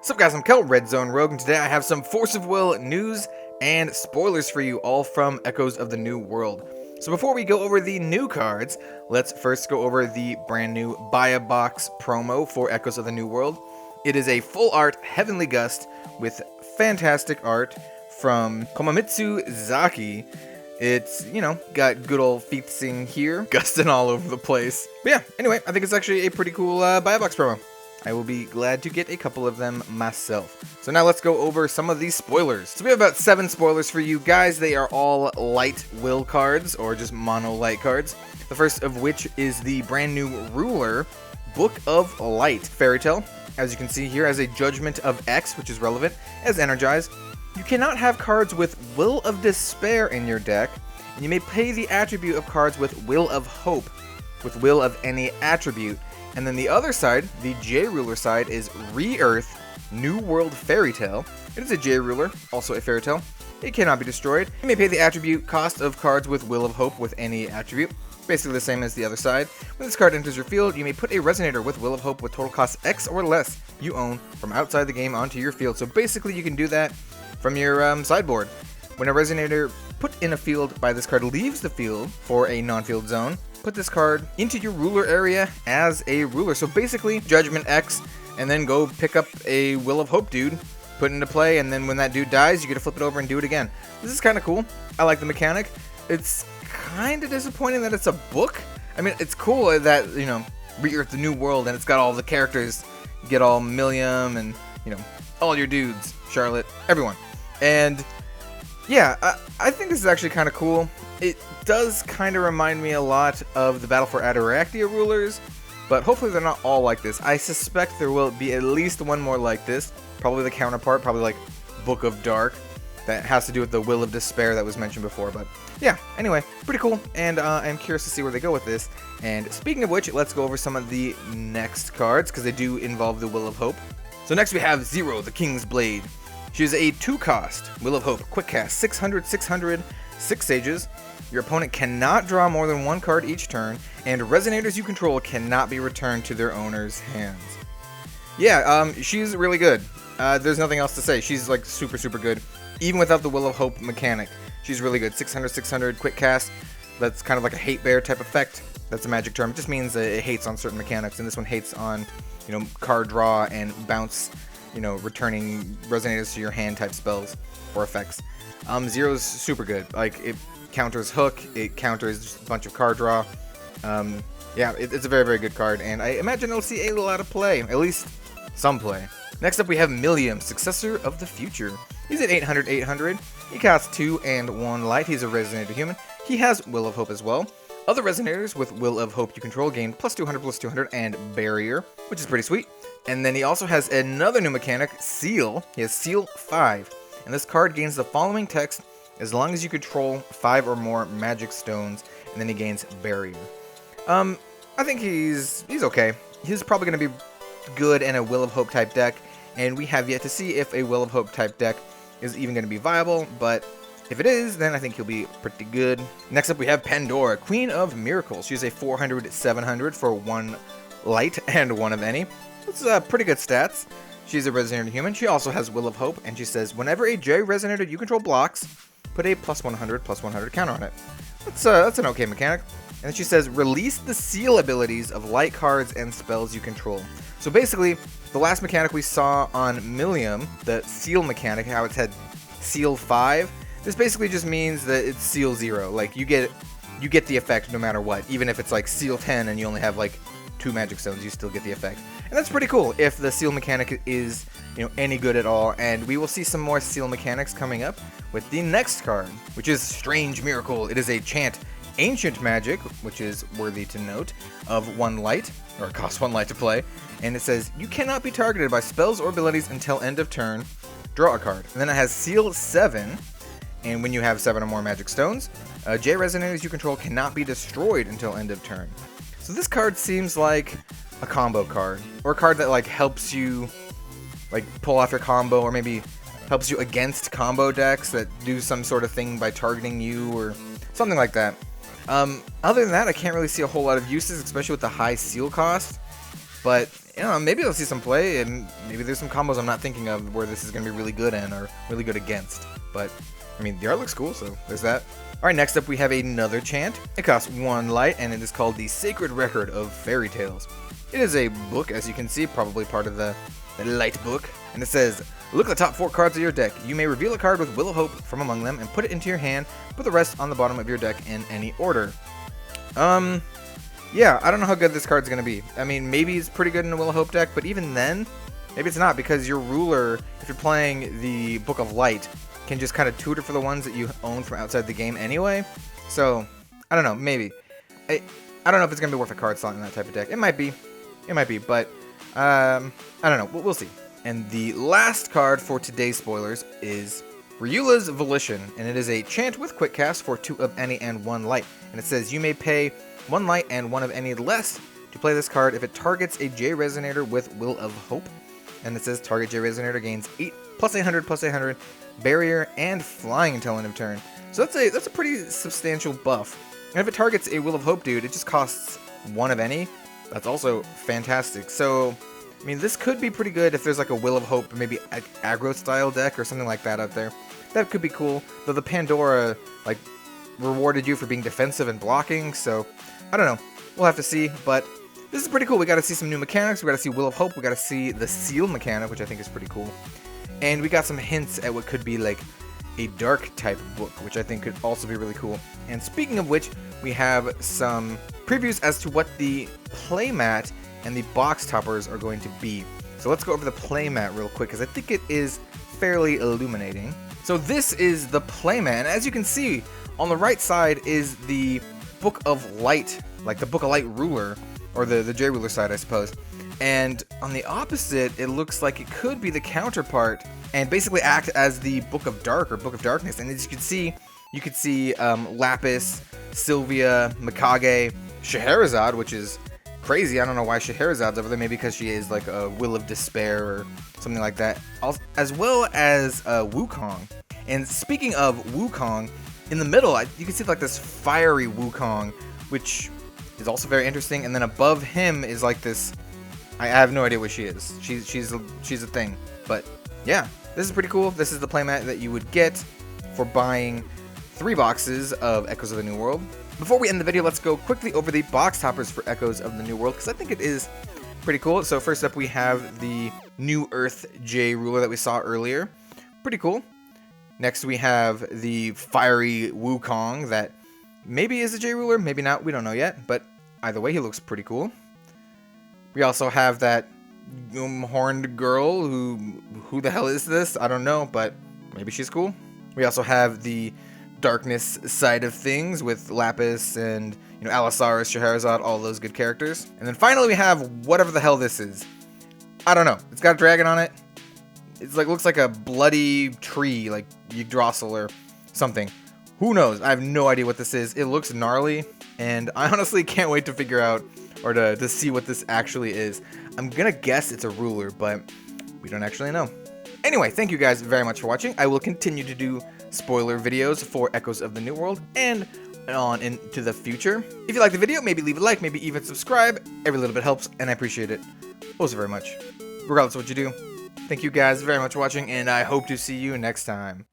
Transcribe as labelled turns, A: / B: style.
A: What's up guys, I'm Kel, Red Zone Rogue, and today I have some Force of Will news and spoilers for you, all from Echoes of the New World. So before we go over the new cards, let's first go over the brand new Buy a Box promo for Echoes of the New World. It is a full art Heavenly Gust with fantastic art from Komamitsu Zaki. It's, got good old feetsing here, gusting all over the place. But yeah, anyway, I think it's actually a pretty cool Buy a Box promo. I will be glad to get a couple of them myself. So now let's go over some of these spoilers. So we have about 7 spoilers for you guys. They are all light will cards, or just mono light cards. The first of which is the brand new Ruler, Book of Light Fairy Tale. As you can see here, as a Judgment of X, which is relevant, as Energize. You cannot have cards with Will of Despair in your deck, and you may play the attribute of cards with Will of Hope, with Will of any attribute. And then the other side, the J-Ruler side, is Re-Earth, New World Fairy Tale. It is a J-Ruler, also a Fairy Tale. It cannot be destroyed. You may pay the attribute cost of cards with Will of Hope with any attribute. Basically the same as the other side. When this card enters your field, you may put a Resonator with Will of Hope with total cost X or less you own from outside the game onto your field. So basically you can do that from your sideboard. When a Resonator put in a field by this card leaves the field for a non-field zone, put this card into your ruler area as a ruler. So basically, Judgment X, and then go pick up a Will of Hope dude, put it into play, and then when that dude dies, you get to flip it over and do it again. This is kind of cool. I like the mechanic. It's kind of disappointing that it's a book. I mean, it's cool that, Re-Earth the New World, and it's got all the characters. You get all Milliam and, all your dudes, Charlotte, everyone. And yeah, I think this is actually kind of cool. It does kind of remind me a lot of the Battle for Ataraxia rulers, but hopefully they're not all like this. I suspect there will be at least one more like this, probably the counterpart, probably like Book of Dark, that has to do with the Will of Despair that was mentioned before. But yeah, anyway, pretty cool, and I'm curious to see where they go with this. And speaking of which, let's go over some of the next cards, because they do involve the Will of Hope. So next we have Zero, the King's Blade. She is a 2-cost Will of Hope, quick cast, 600, 600, 6 sages. Your opponent cannot draw more than 1 card each turn, and Resonators you control cannot be returned to their owner's hands. Yeah, she's really good. There's nothing else to say. She's like super good, even without the Will of Hope mechanic. She's really good. 600, 600, quick cast. That's kind of like a hate bear type effect. That's a magic term. It just means that it hates on certain mechanics, and this one hates on, card draw and bounce, returning Resonators to your hand type spells or effects. Zero's super good. Like, it counters Hook, it counters just a bunch of card draw. Yeah, it's a very good card, and I imagine it'll see a lot of play, at least some play. Next up we have Milliam, Successor of the Future. He's at 800, 800. He costs 2 and 1 light. He's a Resonator human. He has Will of Hope as well. Other Resonators with Will of Hope you control gain plus 200, and Barrier, which is pretty sweet. And then he also has another new mechanic, Seal. He has Seal 5, and this card gains the following text as long as you control 5 or more magic stones, and then he gains Barrier. I think he's okay. He's probably going to be good in a Will of Hope type deck, and we have yet to see if a Will of Hope type deck is even going to be viable, but if it is, then I think he'll be pretty good. Next up we have Pandora, Queen of Miracles. She's a 400, 700 for 1 light and 1 of any. That's pretty good stats. She's a Resonator human. She also has Will of Hope, and she says, whenever a J Resonator you control blocks, put a plus 100 counter on it. That's an okay mechanic. And then she says, release the seal abilities of light cards and spells you control. So basically, the last mechanic we saw on Milliam, the seal mechanic, how it's had Seal 5, this basically just means that it's Seal 0. Like, you get the effect no matter what. Even if it's like Seal 10 and you only have like 2 magic stones, you still get the effect. And that's pretty cool if the seal mechanic is, any good at all. And we will see some more seal mechanics coming up with the next card, which is Strange Miracle. It is a chant Ancient Magic, which is worthy to note, of 1 light, or it costs 1 light to play. And it says, you cannot be targeted by spells or abilities until end of turn. Draw a card. And then it has Seal 7, and when you have 7 or more magic stones, J Resonators you control cannot be destroyed until end of turn. So this card seems like a combo card, or a card that helps you pull off your combo, or maybe helps you against combo decks that do some sort of thing by targeting you or something like that. Other than that, I can't really see a whole lot of uses, especially with the high seal cost. But you know, maybe I'll see some play, and maybe there's some combos I'm not thinking of where this is going to be really good in or really good against. But, I mean, the art looks cool, so there's that. Alright, next up we have another chant. It costs 1 light, and it is called the Sacred Record of Fairy Tales. It is a book, as you can see, probably part of the light book. And it says, look at the top 4 cards of your deck. You may reveal a card with Will of Hope from among them and put it into your hand, put the rest on the bottom of your deck in any order. Yeah, I don't know how good this card's going to be. I mean, maybe it's pretty good in a Will of Hope deck, but even then, maybe it's not, because your ruler, if you're playing the Book of Light, can just kind of tutor for the ones that you own from outside the game anyway. So, I don't know, maybe. I don't know if it's going to be worth a card slot in that type of deck. It might be, but I don't know. We'll see. And the last card for today's spoilers is Ryula's Volition, and it is a chant with quick cast for 2 of any and 1 light. And it says you may pay 1 light and 1 of any less to play this card if it targets a J Resonator with Will of Hope. And it says target J Resonator gains 8 plus 800 barrier and flying until end of turn. So that's a pretty substantial buff. And if it targets a Will of Hope dude, it just costs 1 of any. That's also fantastic. So, I mean, this could be pretty good if there's like a Will of Hope, maybe aggro style deck or something like that out there. That could be cool. Though the Pandora, like, rewarded you for being defensive and blocking, so I don't know. We'll have to see, but this is pretty cool. We got to see some new mechanics. We got to see Will of Hope. We got to see the Seal mechanic, which I think is pretty cool. And we got some hints at what could be like a dark type book, which I think could also be really cool. And speaking of which, we have some previews as to what the playmat and the box toppers are going to be. So let's go over the playmat real quick, because I think it is fairly illuminating. So this is the playmat, and as you can see, on the right side is the Book of Light, like the Book of Light ruler, or the J ruler side, I suppose. And on the opposite, it looks like it could be the counterpart and basically act as the Book of Dark or Book of Darkness. And as you could see Lapis, Sylvia, Mikage, Scheherazade, which is crazy. I don't know why Scheherazade's over there. Maybe because she is like a Will of Despair or something like that. As well as Wukong. And speaking of Wukong, in the middle, you can see like this fiery Wukong, which is also very interesting. And then above him is like this. I have no idea what she is. She's a thing. But yeah, this is pretty cool. This is the playmat that you would get for buying 3 boxes of Echoes of the New World. Before we end the video, let's go quickly over the box toppers for Echoes of the New World, because I think it is pretty cool. So first up, we have the New Earth J ruler that we saw earlier. Pretty cool. Next, we have the fiery Wukong that maybe is a J ruler, maybe not. We don't know yet, but either way, he looks pretty cool. We also have that horned girl who the hell is this? I don't know, but maybe she's cool. We also have the darkness side of things with Lapis and, you know, Allosaurus, Scheherazade, all those good characters. And then finally we have whatever the hell this is. I don't know. It's got a dragon on it. It's like, looks like a bloody tree, like Yggdrasil or something. Who knows? I have no idea what this is. It looks gnarly, and I honestly can't wait to figure out or to see what this actually is. I'm gonna guess it's a ruler, but we don't actually know. Anyway, thank you guys very much for watching. I will continue to do spoiler videos for Echoes of the New World and on into the future. If you like the video, maybe leave a like, maybe even subscribe. Every little bit helps, and I appreciate it also very much. Regardless of what you do, thank you guys very much for watching, and I hope to see you next time.